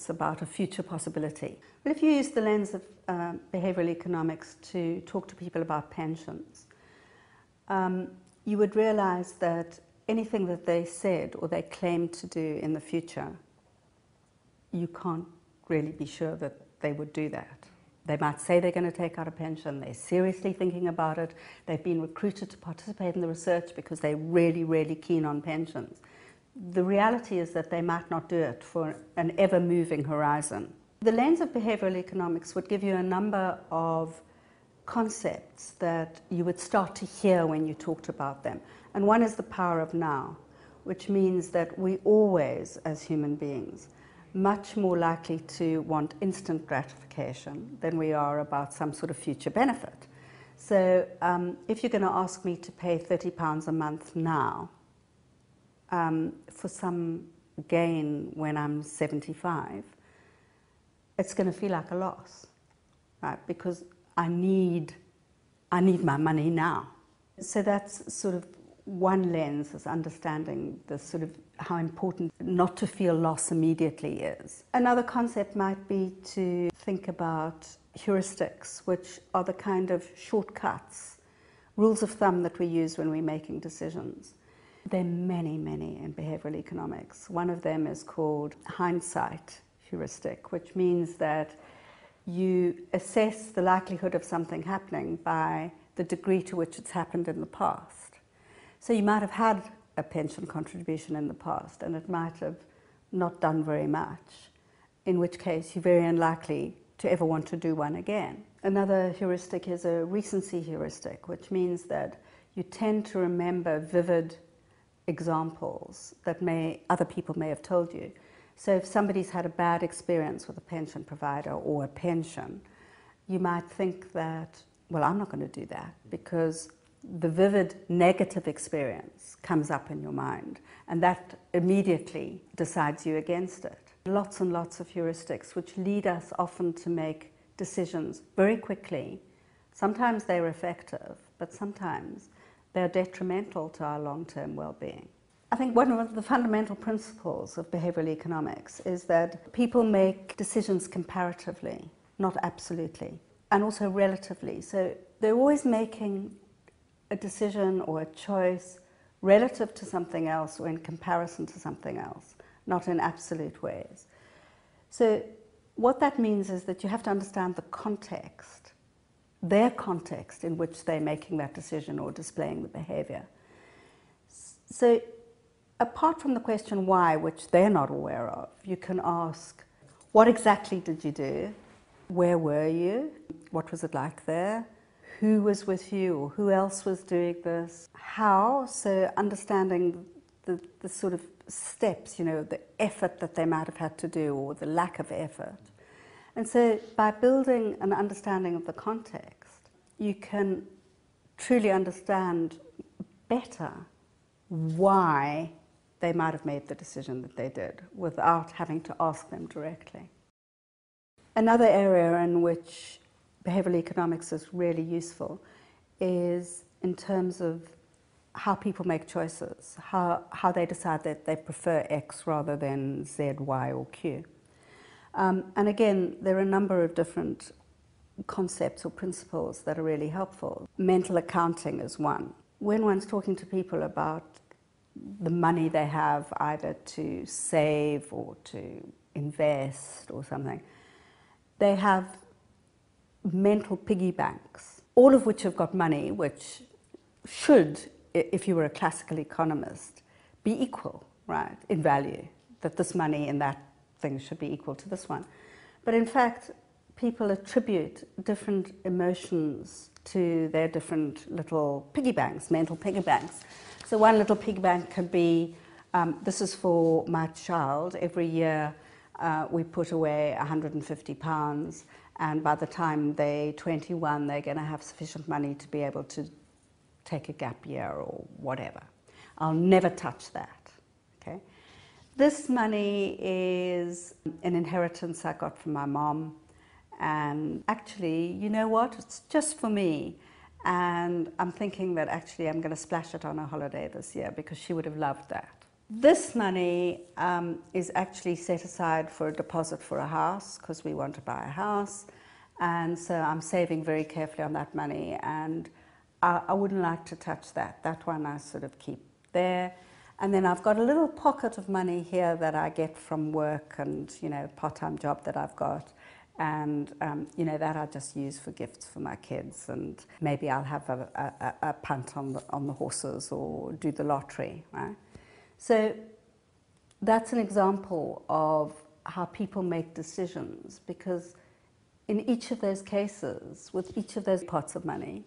It's about a future possibility. But if you use the lens of behavioural economics to talk to people about pensions, you would realise that anything that they said or they claimed to do in the future, you can't really be sure that they would do that. They might say they're going to take out a pension, they're seriously thinking about it, they've been recruited to participate in the research because they're really, really keen on pensions. The reality is that they might not do it for an ever-moving horizon. The lens of behavioural economics would give you a number of concepts that you would start to hear when you talked about them. And one is the power of now, which means that we always, as human beings, much more likely to want instant gratification than we are about some sort of future benefit. So if you're going to ask me to pay £30 a month now for some gain when I'm 75, it's going to feel like a loss, right? Because I need my money now. So that's sort of one lens, is understanding the sort of how important not to feel loss immediately is. Another concept might be to think about heuristics, which are the kind of shortcuts, rules of thumb that we use when we're making decisions. There are many, many in behavioural economics. One of them is called hindsight heuristic, which means that you assess the likelihood of something happening by the degree to which it's happened in the past. So you might have had a pension contribution in the past and it might have not done very much, in which case you're very unlikely to ever want to do one again. Another heuristic is a recency heuristic, which means that you tend to remember vivid examples that other people may have told you. So if somebody's had a bad experience with a pension provider or a pension, you might think that, well, I'm not going to do that, because the vivid negative experience comes up in your mind and that immediately decides you against it. Lots and lots of heuristics which lead us often to make decisions very quickly. Sometimes they're effective, but sometimes they're detrimental to our long-term well-being. I think one of the fundamental principles of behavioural economics is that people make decisions comparatively, not absolutely, and also relatively. So they're always making a decision or a choice relative to something else or in comparison to something else, not in absolute ways. So what that means is that you have to understand the context, their context in which they're making that decision or displaying the behaviour. So apart from the question why, which they're not aware of, you can ask, what exactly did you do? Where were you? What was it like there? Who was with you, or who else was doing this? How? So understanding the sort of steps, you know, the effort that they might have had to do, or the lack of effort. And so by building an understanding of the context, you can truly understand better why they might have made the decision that they did without having to ask them directly. Another area in which behavioural economics is really useful is in terms of how people make choices, how they decide that they prefer X rather than Z, Y or Q. And again, there are a number of different concepts or principles that are really helpful. Mental accounting is one. When one's talking to people about the money they have either to save or to invest or something, they have mental piggy banks, all of which have got money which should, if you were a classical economist, be equal, right, in value, that this money in that thing should be equal to this one. But in fact, people attribute different emotions to their different little piggy banks, mental piggy banks. So one little piggy bank could be, this is for my child, every year we put away £150, and by the time they're 21, they're going to have sufficient money to be able to take a gap year or whatever. I'll never touch that, okay? This money is an inheritance I got from my mom, and actually, you know what, it's just for me. And I'm thinking that actually I'm going to splash it on a holiday this year because she would have loved that. This money is actually set aside for a deposit for a house because we want to buy a house, and so I'm saving very carefully on that money, and I wouldn't like to touch that. That one I sort of keep there. And then I've got a little pocket of money here that I get from work and, you know, part-time job that I've got. And, you know, that I just use for gifts for my kids. And maybe I'll have a punt on the horses or do the lottery, right? So that's an example of how people make decisions, because in each of those cases, with each of those pots of money,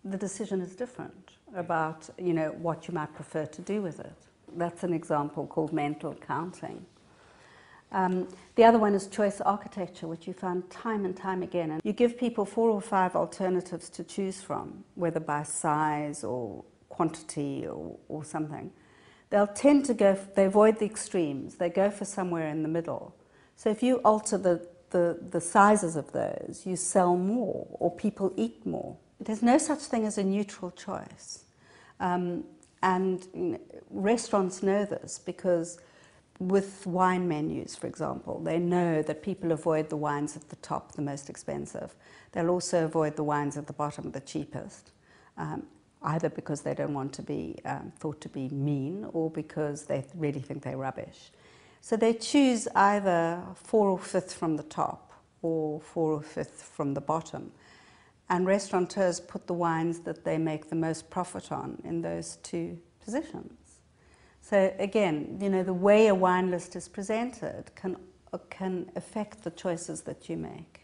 the decision is different about, you know, what you might prefer to do with it. That's an example called mental counting. The other one is choice architecture, which you found time and time again. And you give people 4 or 5 alternatives to choose from, whether by size or quantity or something. They'll tend to go, they avoid the extremes, they go for somewhere in the middle. So if you alter the sizes of those, you sell more or people eat more. There's no such thing as a neutral choice. And you know, restaurants know this because with wine menus, for example, they know that people avoid the wines at the top, the most expensive. They'll also avoid the wines at the bottom, the cheapest, either because they don't want to be thought to be mean or because they really think they're rubbish. So they choose either 4 or 5th from the top or 4 or 5th from the bottom. And restaurateurs put the wines that they make the most profit on in those 2 positions. So again, you know, the way a wine list is presented can affect the choices that you make.